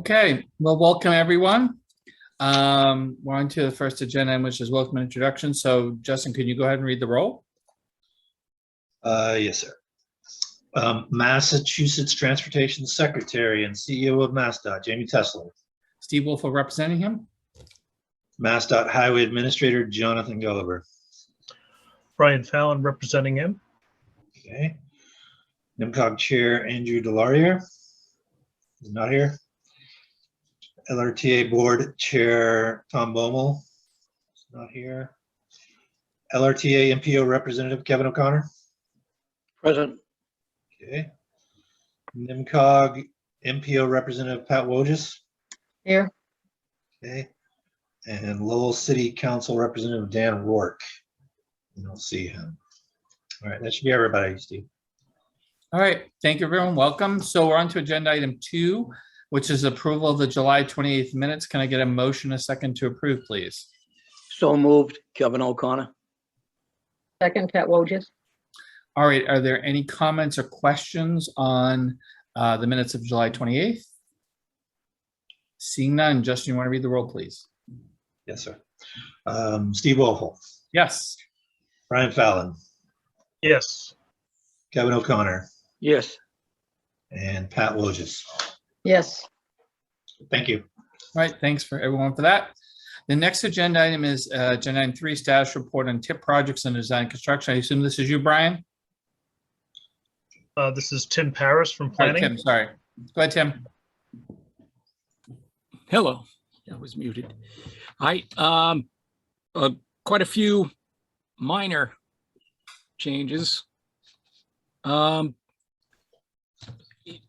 Okay, well, welcome everyone. We're on to the first agenda, which is welcome and introduction. So Justin, could you go ahead and read the roll? Yes, sir. Massachusetts Transportation Secretary and CEO of MassDOT, Jamie Tesler. Steve Wolf representing him. MassDOT Highway Administrator, Jonathan Gulliver. Brian Fallon representing him. Okay. NMCOG Chair, Andrew Delarier. He's not here. LRTA Board Chair, Tom Baumel. He's not here. LRTA NPO Representative, Kevin O'Connor. Present. Okay. NMCOG NPO Representative, Pat Wojcik. Here. Okay. And Lowell City Council Representative, Dan Rourke. You don't see him. All right, that should be everybody, Steve. All right, thank you everyone, welcome. So we're on to agenda item 2, which is approval of the July 28th minutes. Can I get a motion, a second to approve, please? So moved, Kevin O'Connor. Second, Pat Wojcik. All right, are there any comments or questions on the minutes of July 28th? Seeing none, Justin, you want to read the roll, please? Yes, sir. Steve Woelfel, Yes. Brian Fallon, Yes. Kevin O'Connor, Yes. and Pat Wojcik. Yes. Thank you. All right, thanks for everyone for that. The next agenda item is agenda item 3, status report on TIP projects and design construction. I assume this is you, Brian? This is Tim Paris from Sorry, Planning. Tim, sorry. Go ahead, Tim. Hello, I was muted. Quite a few minor changes.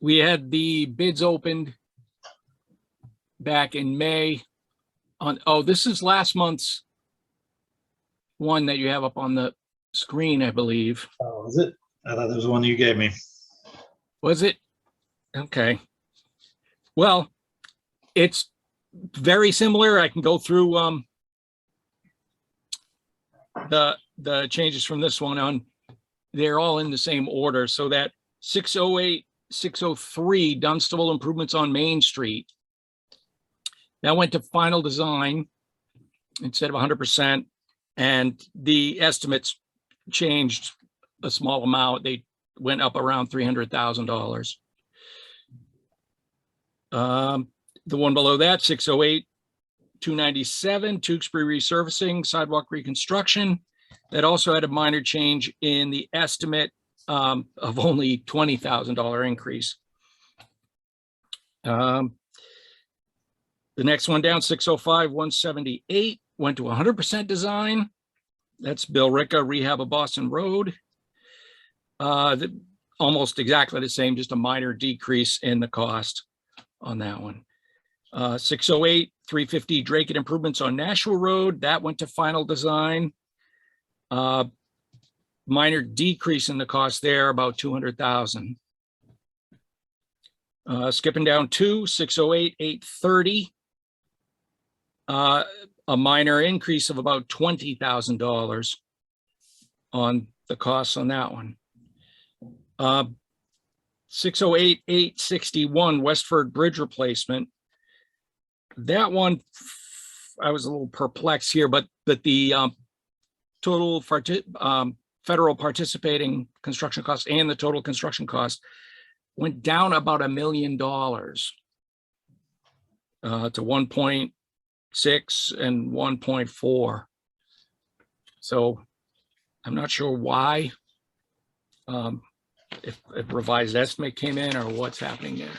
We had the bids opened back in May on, this is last month's one that you have up on the screen, I believe. Oh, is it? I thought there was one you gave me. Was it? Okay. Well, it's very similar. I can go through the changes from this one on. They're all in the same order. So that 608, 603 Dunstable improvements on Main Street. That went to final design instead of 100%. And the estimates changed a small amount. They went up around $300,000. The one below that, 608, 297, Tewksbury resurfacing, sidewalk reconstruction. That also had a minor change in the estimate of only $20,000 increase. The next one down, 605, 178, went to 100% design. That's Bill Ricca, rehab of Boston Road. Almost exactly the same, just a minor decrease in the cost on that one. 608, 350 Drake improvements on Nashua Road. That went to final design. Minor decrease in the cost there, about $200,000. Skipping down to 608, 830. A minor increase of about $20,000 on the costs on that one. 608, 861 Westford Bridge replacement. That one, I was a little perplexed here, but the total federal participating construction costs and the total construction cost went down about $1 million to 1.6 and 1.4. So I'm not sure why, if revised estimate came in or what's happening there.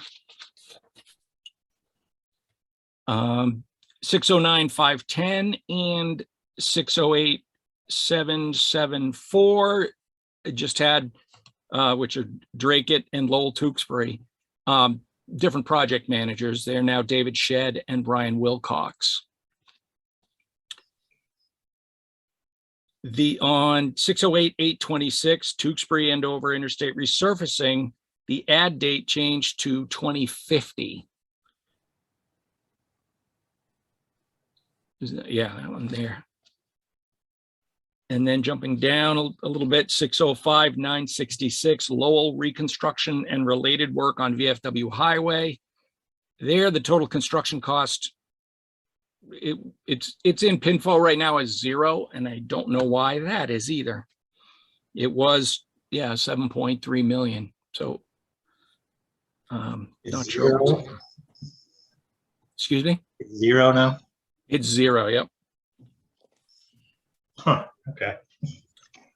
609, 510 and 608, 774 just had, which are Drake and Lowell Tewksbury, different project managers. They're now David Shedd and Brian Wilcox. On 608, 826 Tewksbury Andover Interstate resurfacing, the add date changed to 2050. Yeah, that one there. And then jumping down a little bit, 605, 966 Lowell reconstruction and related work on VFW Highway. There, the total construction cost, it's in pinfall right now as 0, and I don't know why that is either. It was, yeah, 7.3 million. So not sure. Zero? Excuse me? It's 0 now? It's 0. Yep. Huh, okay.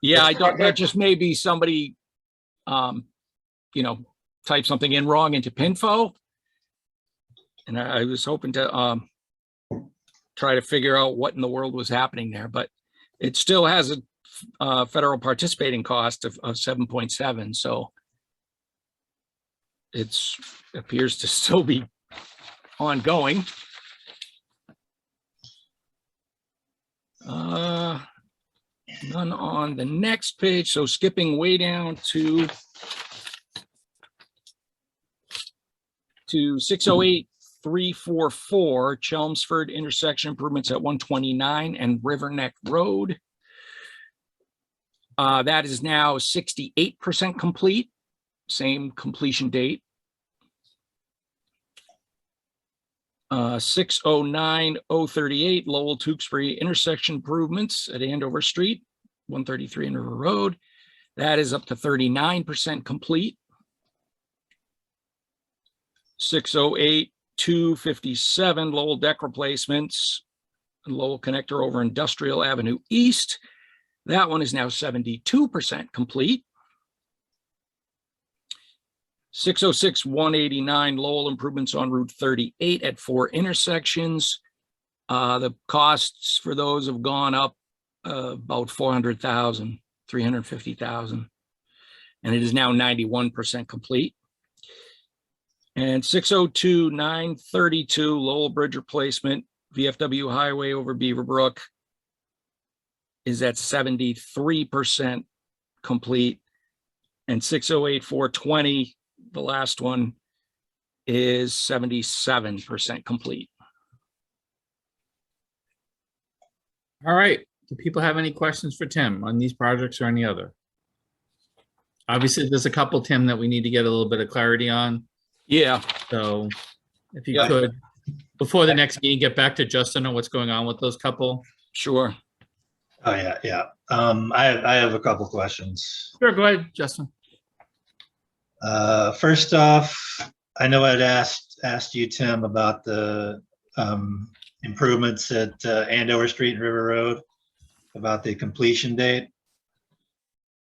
Yeah, I don't, that just may be somebody, type something in wrong into Pinfo. And I was hoping to try to figure out what in the world was happening there, but it still has a federal participating cost of 7.7. So it appears to still be ongoing. None on the next page. So skipping way down to 608344 Chelmsford intersection improvements at 129 and River Neck Road. That is now 68% complete, same completion date. 609038 Lowell Tewksbury intersection improvements at Andover Street, 133 Andover Road. That is up to 39% complete. 608257 Lowell deck replacements, Lowell connector over Industrial Avenue East. That one is now 72% complete. 606189 Lowell improvements on Route 38 at 4 intersections. The costs for those have gone up about 400,000, 350,000, and it is now 91% complete. And 602932 Lowell bridge replacement, VFW highway over Beaverbrook, is at 73% complete. And 608420, the last one, is 77% complete. All right. Do people have any questions for Tim on these projects or any other? Obviously, there's a couple, Tim, that we need to get a little bit of clarity on. Yeah, So if you Yeah. could, before the next meeting, get back to Justin on what's going on with those couple. sure. Oh, yeah. I have a couple questions. Sure, go ahead, Justin. First off, I know I'd asked you, Tim, about the improvements at Andover Street and River Road, about the completion date.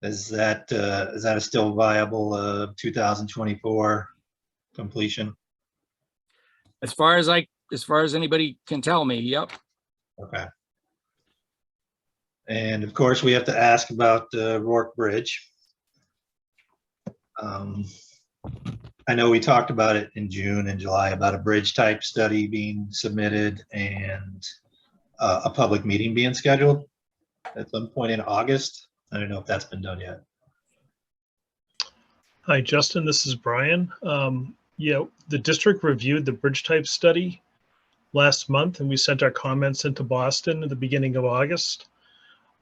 Is that a still viable 2024 completion? As far as anybody can tell me, yep. Okay. And of course, we have to ask about the Rourke Bridge. I know we talked about it in June and July about a bridge type study being submitted and a public meeting being scheduled at some point in August. I don't know if that's been done yet. Hi, Justin, this is Brian. Yeah, the district reviewed the bridge type study last month, and we sent our comments into Boston at the beginning of August.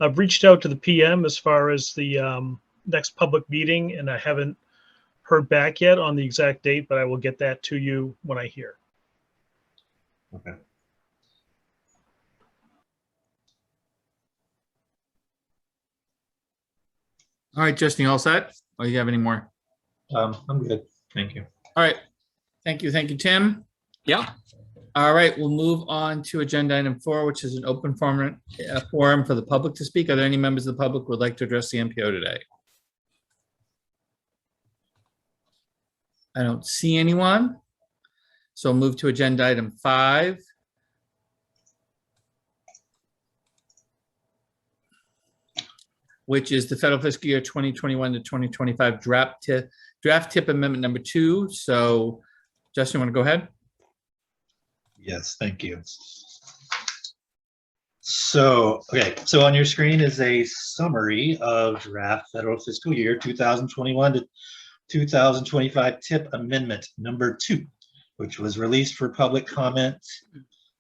I've reached out to the PM as far as the next public meeting, and I haven't heard back yet on the exact date, but I will get that to you when I hear. Okay. All right, Justin, you all set? Or you have any more? I'm good. Thank you. All right. Thank you, Tim. Yeah. All right, we'll move on to agenda item 4, which is an open forum for the public to speak. Are there any members of the public who would like to address the MPO today? I don't see anyone. So I'll move to agenda item 5. Which is the federal fiscal year 2021 to 2025 draft tip amendment number 2. So Justin, you want to go ahead? Yes, thank you. So on your screen is a summary of draft federal fiscal year 2021 to 2025 tip amendment number 2, which was released for public comment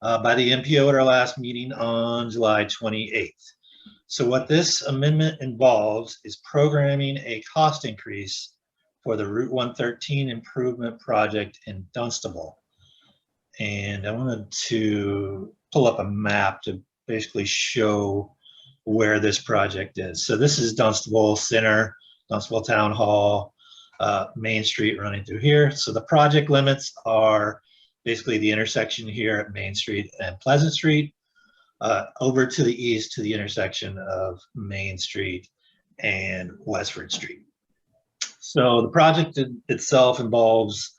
by the MPO at our last meeting on July 28th. So what this amendment involves is programming a cost increase for the Route 113 improvement project in Dunstable. And I wanted to pull up a map to basically show where this project is. So this is Dunstable Center, Dunstable Town Hall, Main Street running through here. So the project limits are basically the intersection here at Main Street and Pleasant Street, over to the east to the intersection of Main Street and Westford Street. So the project itself involves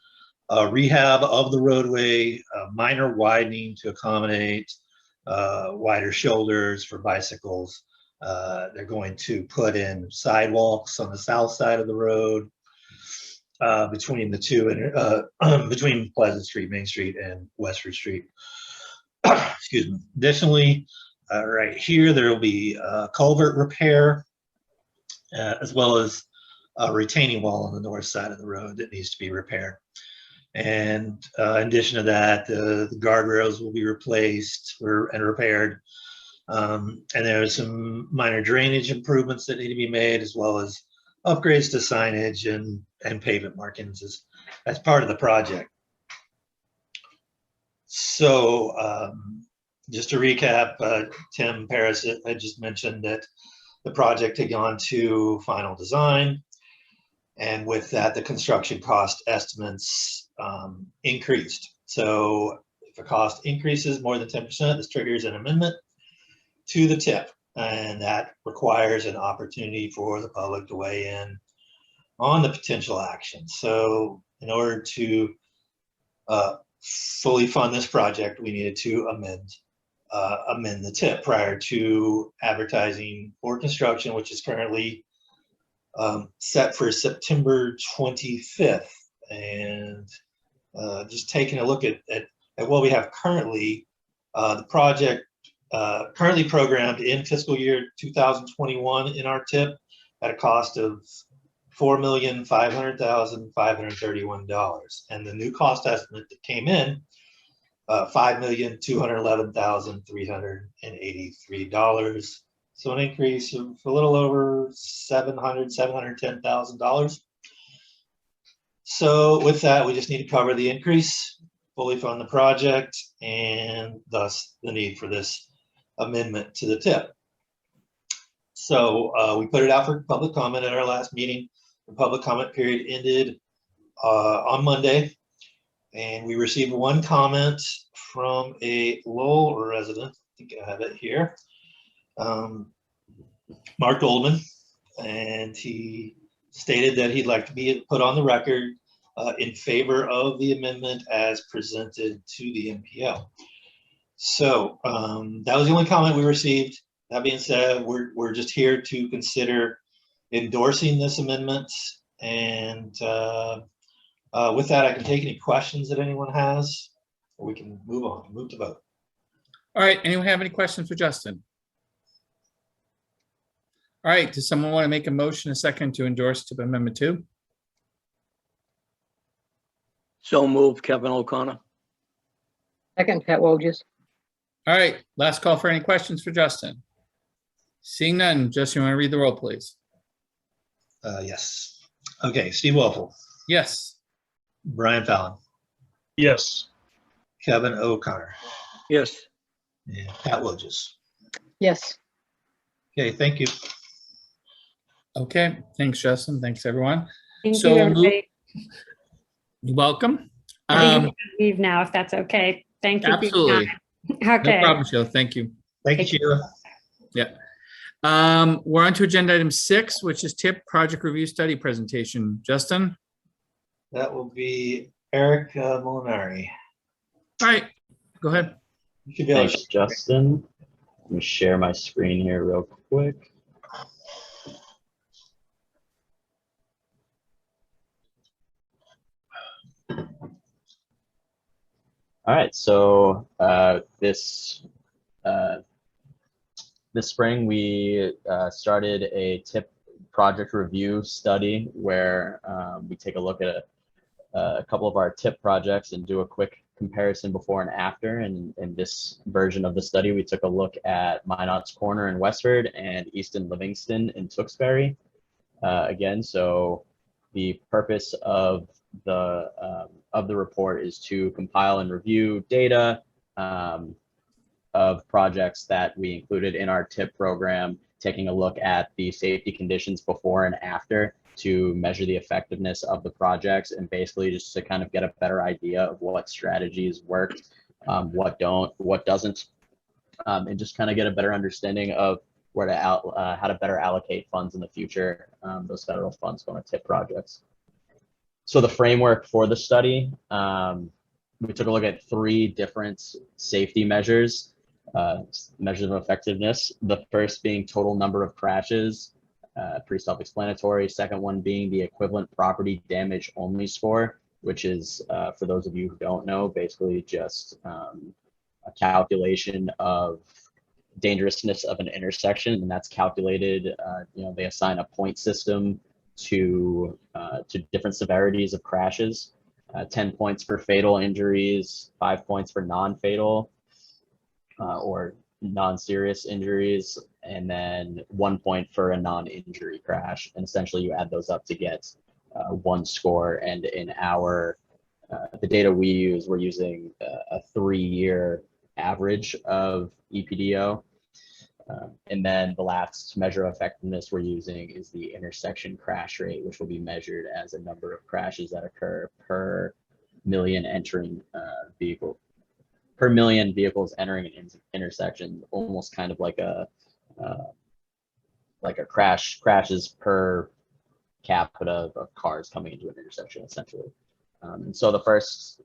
rehab of the roadway, minor widening to accommodate wider shoulders for bicycles. They're going to put in sidewalks on the south side of the road between the two, between Pleasant Street, Main Street, and Westford Street. Excuse me. Additionally, right here, there will be culvert repair, as well as a retaining wall on the north side of the road that needs to be repaired. And in addition to that, the guardrails will be replaced and repaired. And there's some minor drainage improvements that need to be made, as well as upgrades to signage and pavement markings as part of the project. So just to recap, Tim Paris had just mentioned that the project had gone to final design. And with that, the construction cost estimates increased. So if a cost increases more than 10%, this triggers an amendment to the TIP. And that requires an opportunity for the public to weigh in on the potential action. So in order to fully fund this project, we needed to amend the TIP prior to advertising for construction, which is currently set for September 25th. And just taking a look at what we have currently, the project currently programmed in fiscal year 2021 in our TIP at a cost of $4,500,531. And the new cost estimate that came in, $5,211,383. So an increase of a little over $710,000. So with that, we just need to cover the increase, fully fund the project, and thus the need for this amendment to the TIP. So we put it out for public comment at our last meeting. The public comment period ended on Monday, and we received one comment from a Lowell resident. I think I have it here. Mark Goldman, and he stated that he'd like to be put on the record in favor of the amendment as presented to the NPO. So that was the only comment we received. That being said, we're just here to consider endorsing this amendment. And with that, I can take any questions that anyone has, or we can move to vote. All right, anyone have any questions for Justin? All right, does someone want to make a motion, a second, to endorse TIP Amendment 2? So moved, Kevin O'Connor. Second, Pat Wojcik. All right, last call for any questions for Justin. Seeing none, Justin, you want to read the roll, please? Yes. Okay, Steve Woelfel, Yes. Brian Fallon, Yes. Kevin O'Connor, Yes. and Pat Wojcik. Yes. Okay, thank you. Okay, thanks, Justin. Thanks, everyone. Thank So you, we'll move- everybody. You're welcome. I think we can leave now, if that's okay. Thank you. for your Absolutely. time. No Okay. problem, Sheila. Thank you. Thank you, Sheila. Yeah. We're on to agenda item 6, which is TIP project review study presentation. Justin? That will be Eric Molinari. All right, go ahead. You should be able to- Thanks, Justin. Let me share my screen here real quick. All right, so this spring we started a TIP project review study where we take a look at a couple of our TIP projects and do a quick comparison before and after. And in this version of the study, we took a look at Minot's Corner in Westford and Easton Livingston in Tewksbury. Again, so the purpose of the report is to compile and review data of projects that we included in our TIP program, taking a look at the safety conditions before and after to measure the effectiveness of the projects, and basically just to kind of get a better idea of what strategies worked, what doesn't, and just kind of get a better understanding of where to how to better allocate funds in the future, those federal funds going to TIP projects. So the framework for the study, we took a look at 3 different safety measures, measures of effectiveness. The first being total number of crashes, pretty self-explanatory. Second one being the equivalent property damage only score, which is, for those of you who don't know, basically just a calculation of dangerousness of an intersection, and that's calculated. They assign a point system to different severities of crashes. 10 points for fatal injuries, 5 points for non-fatal or non-serious injuries, and then 1 point for a non-injury crash. And essentially, you add those up to get 1 score. And in the data we use, we're using a 3-year average of EPDO. And then the last measure of effectiveness we're using is the intersection crash rate, which will be measured as a number of crashes that occur per million per million vehicles entering an intersection, almost kind of like a crashes per capita of cars coming into an intersection, essentially. And so the first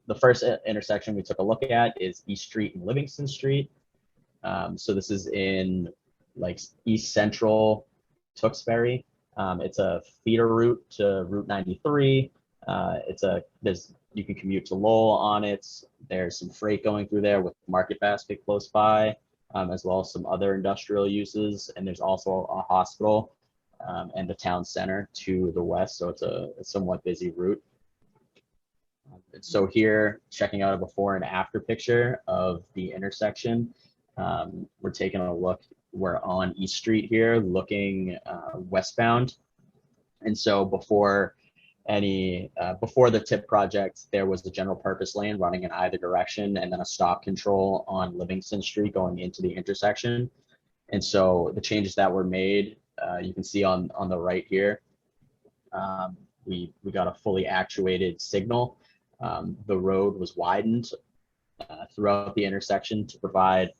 intersection we took a look at is East Street and Livingston Street. So this is in like East Central Tewksbury. It's a feeder route to Route 93. You can commute to Lowell on it. There's some freight going through there with Market Basket close by, as well as some other industrial uses. And there's also a hospital and the town center to the west. So it's a somewhat busy route. So here, checking out a before and after picture of the intersection. We're taking a look, we're on East Street here, looking westbound. And so before the TIP project, there was the general purpose lane running in either direction, and then a stop control on Livingston Street going into the intersection. And so the changes that were made, you can see on the right here, we got a fully actuated signal. The road was widened throughout the intersection to provide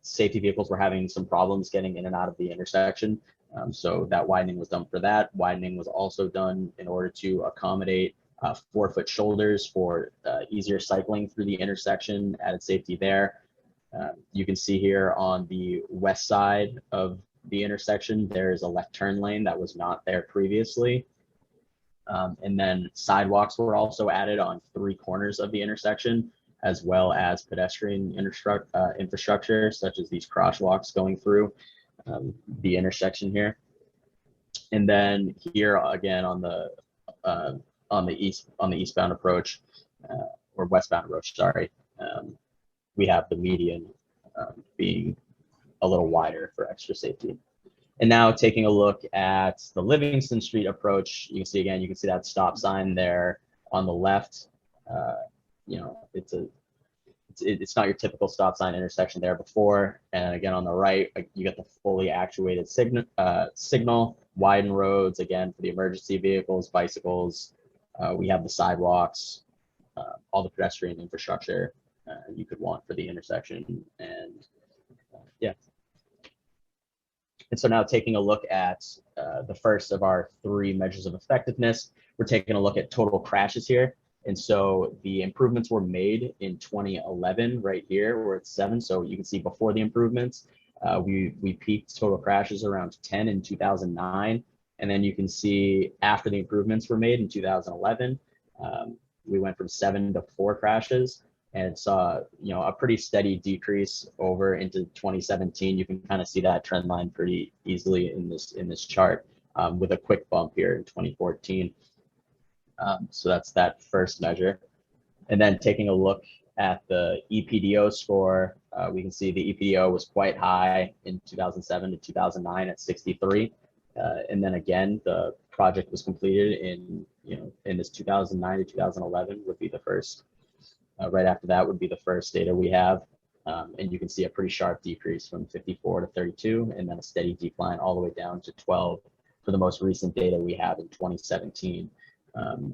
safety vehicles were having some problems getting in and out of the intersection. So that widening was done for that. Widening was also done in order to accommodate 4-foot shoulders for easier cycling through the intersection, added safety there. You can see here on the west side of the intersection, there is a left turn lane that was not there previously. And then sidewalks were also added on 3 corners of the intersection, as well as pedestrian infrastructure, such as these crosswalks going through the intersection here. And then here again on the eastbound approach, or westbound approach, sorry, we have the median being a little wider for extra safety. And now taking a look at the Livingston Street approach, you can see that stop sign there on the left. It's not your typical stop sign intersection there before. And again, on the right, you get the fully actuated signal, widen roads, again, for the emergency vehicles, bicycles. We have the sidewalks, all the pedestrian infrastructure you could want for the intersection. And yeah. And so now taking a look at the first of our 3 measures of effectiveness, we're taking a look at total crashes here. And so the improvements were made in 2011 right here, where it's 7. So you can see before the improvements, we peaked total crashes around 10 in 2009. And then you can see after the improvements were made in 2011, we went from 7 to 4 crashes, and saw a pretty steady decrease over into 2017. You can kind of see that trend line pretty easily in this chart, with a quick bump here in 2014. So that's that first measure. And then taking a look at the EPDO score, we can see the EPDO was quite high in 2007 to 2009 at 63. And then again, the project was completed in this 2009 to 2011 would be the first. Right after that would be the first data we have. And you can see a pretty sharp decrease from 54 to 32, and then a steady decline all the way down to 12 for the most recent data we have in 2017.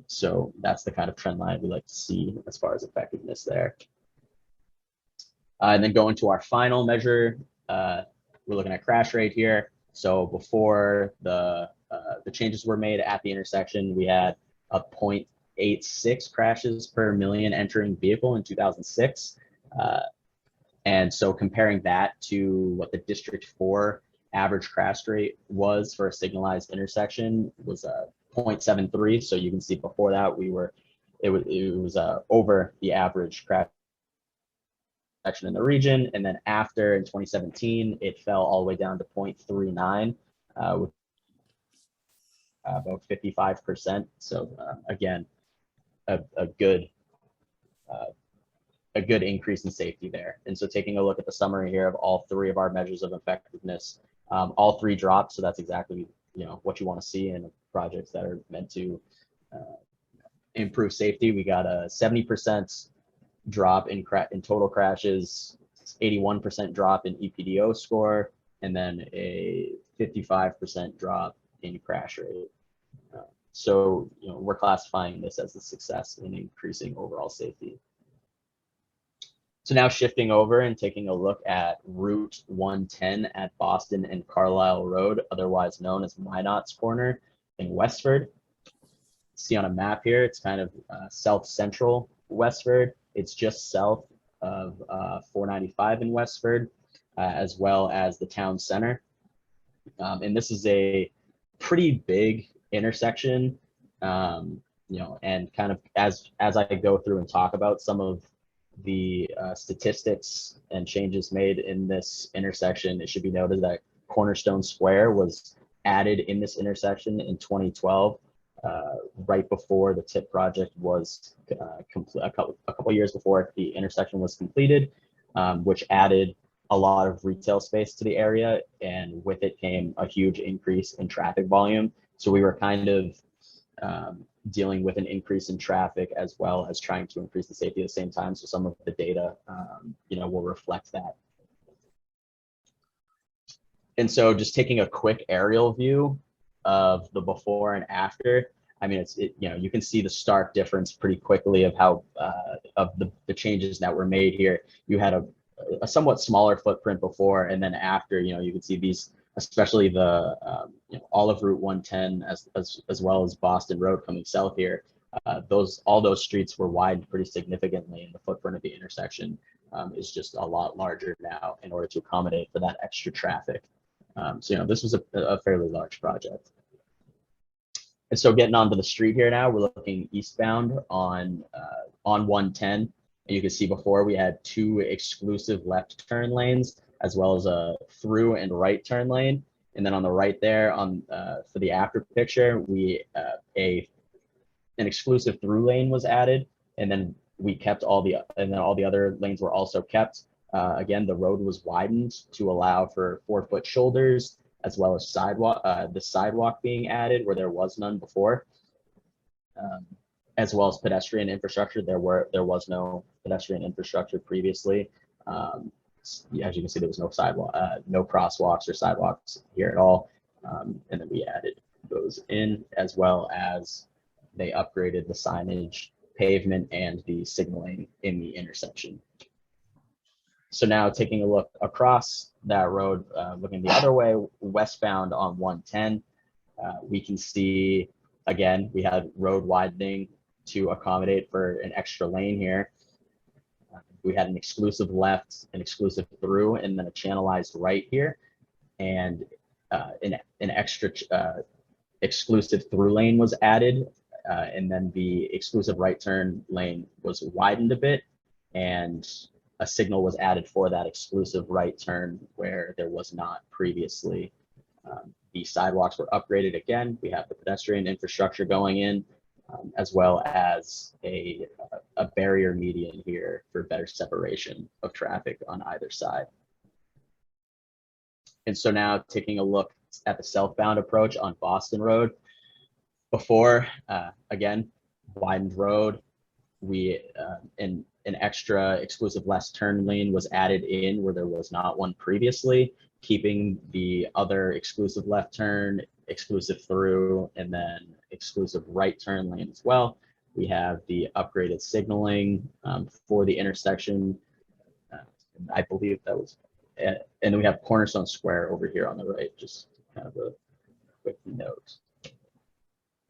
So that's the kind of trend line we like to see as far as effectiveness there. And then going to our final measure, we're looking at crash rate here. So before the changes were made at the intersection, we had a 0.86 crashes per million entering vehicle in 2006. And so comparing that to what the District 4 average crash rate was for a signalized intersection was 0.73. So you can see before that it was over the average crash in the region, and then after in 2017 it fell all the way down to 0.39, with about 55%. So again, a good increase in safety there. And so taking a look at the summary here of all three of our measures of effectiveness, all three dropped. So that's exactly what you want to see in projects that are meant to improve safety. We got a 70% drop in total crashes, 81% drop in EPDO score, and then a 55% drop in crash rate. So we're classifying this as a success in increasing overall safety. So now shifting over and taking a look at Route 110 at Boston and Carlisle Road, otherwise known as Minot's Corner in Westford. See on a map here, it's kind of south central Westford. It's just south of 495 in Westford, as well as the town center. And this is a pretty big intersection, and kind of as I go through and talk about some of the statistics and changes made in this intersection, it should be noted that Cornerstone Square was added in this intersection in 2012. Right before the TIP project was a couple years before the intersection was completed, which added a lot of retail space to the area, and with it came a huge increase in traffic volume. So we were kind of dealing with an increase in traffic as well as trying to increase the safety at the same time. So some of the data, will reflect that. And so just taking a quick aerial view of the before and after, I mean, you can see the stark difference pretty quickly of how of the changes that were made here. You had a somewhat smaller footprint before, and then after, you can see these, especially the all of Route 110 as well as Boston Road coming south here. All those streets were widened pretty significantly, and the footprint of the intersection is just a lot larger now in order to accommodate for that extra traffic. So this was a fairly large project. And so getting onto the street here now, we're looking eastbound on 110. And you can see before we had two exclusive left turn lanes, as well as a through and right turn lane. And then on the right there, for the after picture, an exclusive through lane was added, and then we kept all the other lanes were also kept. Again, the road was widened to allow for 4-foot shoulders, as well as the sidewalk being added where there was none before, as well as pedestrian infrastructure. There was no pedestrian infrastructure previously. As you can see, there was no sidewalk, no crosswalks or sidewalks here at all. And then we added those in, as well as they upgraded the signage, pavement, and the signaling in the intersection. So now taking a look across that road, looking the other way, westbound on 110, we can see, again, we had road widening to accommodate for an extra lane here. We had an exclusive left, an exclusive through, and then a channelized right here. And an extra exclusive through lane was added. And then the exclusive right turn lane was widened a bit, and a signal was added for that exclusive right turn where there was not previously. The sidewalks were upgraded again. We have the pedestrian infrastructure going in, as well as a barrier median here for better separation of traffic on either side. And so now taking a look at the southbound approach on Boston Road. Before, again, widened road, an extra exclusive left turn lane was added in where there was not one previously, keeping the other exclusive left turn, exclusive through, and then exclusive right turn lane as well. We have the upgraded signaling for the intersection. I believe that was, and then we have Cornerstone Square over here on the right, just kind of a quick note.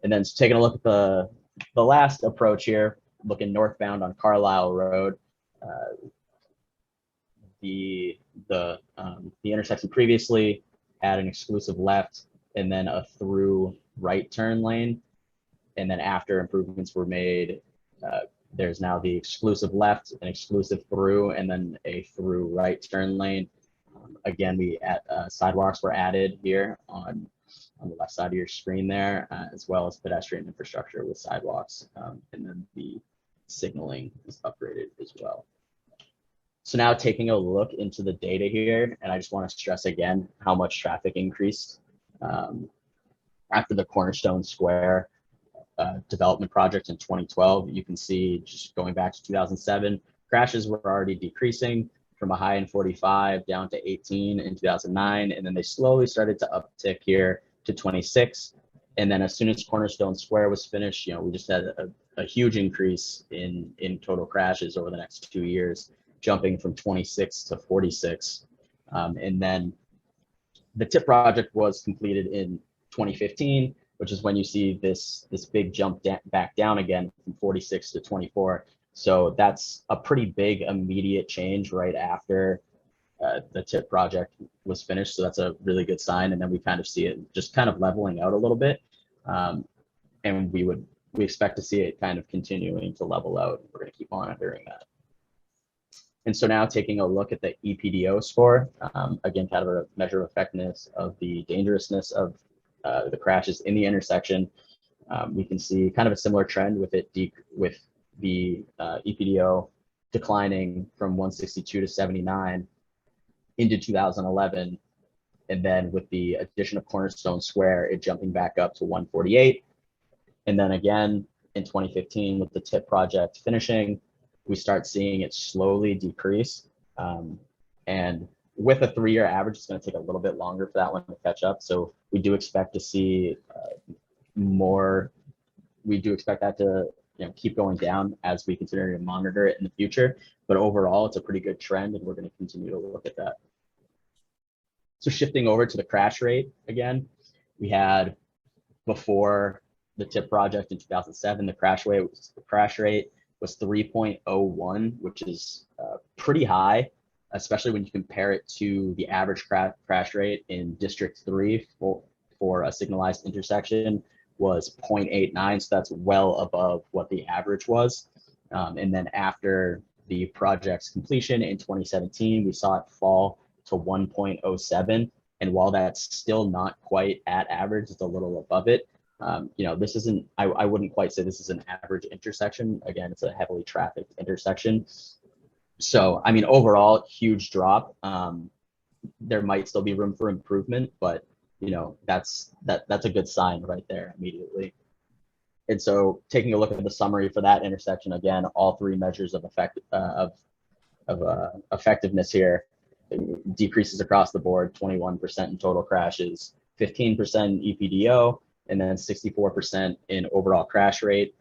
And then taking a look at the last approach here, looking northbound on Carlisle Road, the intersection previously had an exclusive left and then a through right turn lane. And then after improvements were made, there's now the exclusive left, an exclusive through, and then a through right turn lane. Again, sidewalks were added here on the left side of your screen there, as well as pedestrian infrastructure with sidewalks, and then the signaling is upgraded as well. So now taking a look into the data here, and I just want to stress again how much traffic increased after the Cornerstone Square development project in 2012. You can see, just going back to 2007, crashes were already decreasing from a high in 45 down to 18 in 2009, and then they slowly started to uptick here to 26. And then as soon as Cornerstone Square was finished, we just had a huge increase in total crashes over the next 2 years, jumping from 26 to 46. And then the TIP project was completed in 2015, which is when you see this big jump back down again from 46 to 24. So that's a pretty big immediate change right after the TIP project was finished. So that's a really good sign. And then we kind of see it just kind of leveling out a little bit. And we expect to see it kind of continuing to level out. We're going to keep monitoring that. And so now taking a look at the EPDO score, again, kind of a measure of effectiveness of the dangerousness of the crashes in the intersection. We can see kind of a similar trend with the EPDO declining from 162 to 79 into 2011. And then with the addition of Cornerstone Square, it jumping back up to 148. And then again, in 2015, with the TIP project finishing, we start seeing it slowly decrease. And with a 3-year average, it's going to take a little bit longer for that one to catch up. So we do expect to see more. We do expect that to keep going down as we continue to monitor it in the future. But overall, it's a pretty good trend, and we're going to continue to look at that. So shifting over to the crash rate again, we had before the TIP project in 2007, the crash rate was 3.01, which is pretty high, especially when you compare it to the average crash rate in District 3 for a signalized intersection was 0.89. So that's well above what the average was. And then after the project's completion in 2017, we saw it fall to 1.07. And while that's still not quite at average, it's a little above it. This isn't, I wouldn't quite say this is an average intersection. Again, it's a heavily trafficked intersection. So, I mean, overall, huge drop. There might still be room for improvement, but that's a good sign right there immediately. And so taking a look at the summary for that intersection, again, all 3 measures of effectiveness here, decreases across the board, 21% in total crashes, 15% in EPDO, and then 64% in overall crash rate.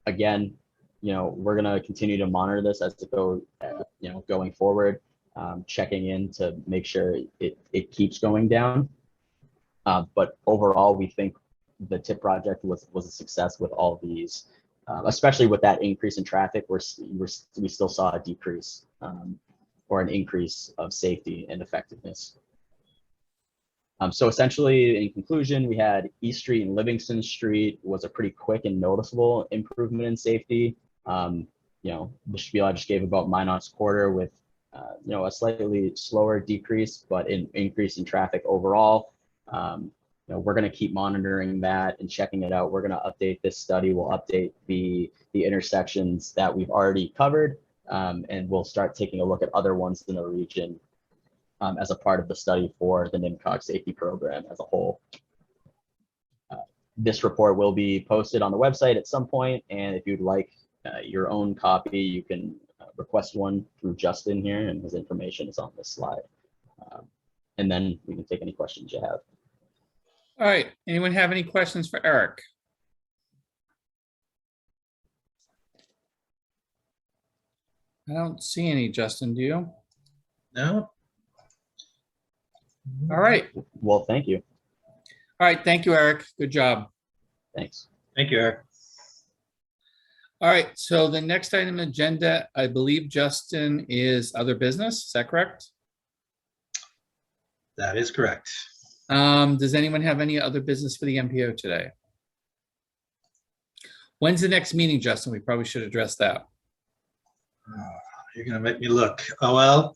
Again, we're going to continue to monitor this as it goes, going forward, checking in to make sure it keeps going down. But overall, we think the TIP project was a success with all these, especially with that increase in traffic. We still saw a decrease or an increase of safety and effectiveness. So essentially, in conclusion, we had East Street and Livingston Street was a pretty quick and noticeable improvement in safety. The spiel I just gave about Minot's Quarter with a slightly slower decrease, but an increase in traffic overall. We're going to keep monitoring that and checking it out. We're going to update this study. We'll update the intersections that we've already covered, and we'll start taking a look at other ones in the region as a part of the study for the NMMPO safety program as a whole. This report will be posted on the website at some point, and if you'd like your own copy, you can request one through Justin here, and his information is on this slide. And then we can take any questions you have. All right, anyone have any questions for Eric? I don't see any, Justin, do you? No? All right, Well, thank you. all right, thank you, Eric. Good job. Thanks. Thank you, Eric. All right, so the next item on the agenda, I believe, Justin, is other business. Is that correct? That is correct. Does anyone have any other business for the MPO today? When's the next meeting, Justin? We probably should address that. You're gonna make me look. Oh, well,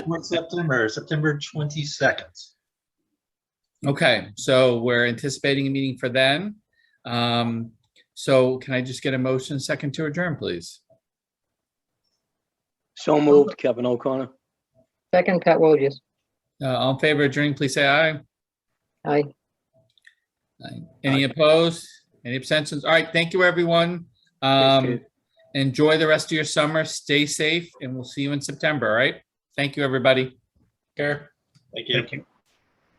what September 22nd. Okay, so we're anticipating a meeting for then. So can I just get a motion second to adjourn, please? So moved, Kevin O'Connor. Second, Pat Wojcik. All in favor of adjourning, please say aye. Aye. Aye. Any opposed? Any abstentions? All right, thank you, everyone. Steve. Enjoy the rest of your summer. Stay safe, and we'll see you in September, all right? Thank you, everybody. Care. Thank you. Thank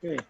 you. Okay.